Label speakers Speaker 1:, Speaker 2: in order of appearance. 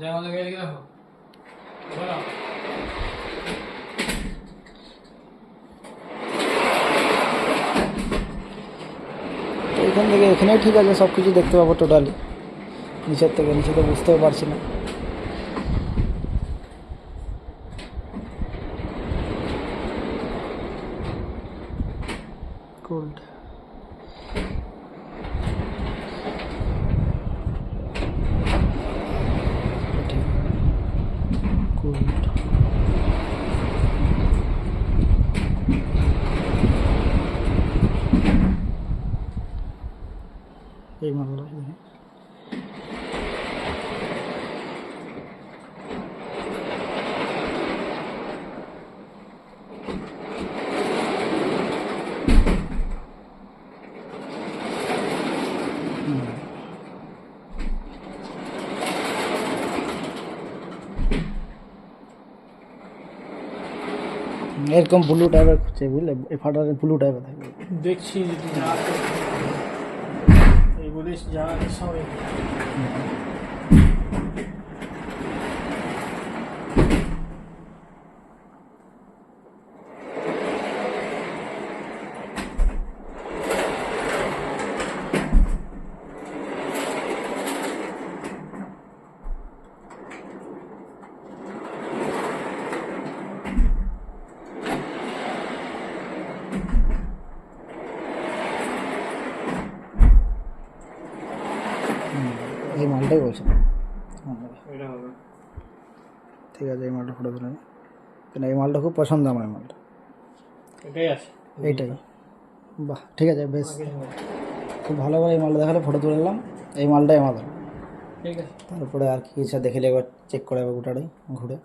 Speaker 1: জায়গা জায়গায় দেখো বলো।
Speaker 2: তো এখান থেকে এখানেই ঠিক আছে, সব কিছু দেখতে পাবো টোটালি। নিচের থেকে নিচে তো বুঝতেও পারছি না। গোল্ড গোল্ড এই মালটা এরকম ব্লু টাইপের খুঁজছে, বুঝলে? এই ফাটারে ব্লু টাইপের থাকবে।
Speaker 1: দেখছি যদি যা আছে এই বলিস যা সব
Speaker 2: এই মালটাই বলছে।
Speaker 1: এটা হবে।
Speaker 2: ঠিক আছে, এই মালটা ফটো তুলে নিই। কেন এই মালটা খুব পছন্দ আমার, এই মালটা
Speaker 1: এটাই আছে
Speaker 2: এইটাই। বাহ, ঠিক আছে, বেশ খুব ভালো করে এই মালটা দেখালে ফটো তুলে নিলাম। এই মালটাই আমাদের।
Speaker 1: ঠিক আছে।
Speaker 2: তারপরে আর কি ইচ্ছা দেখে একবার চেক করে যাবে গোটাটাই ঘুরে।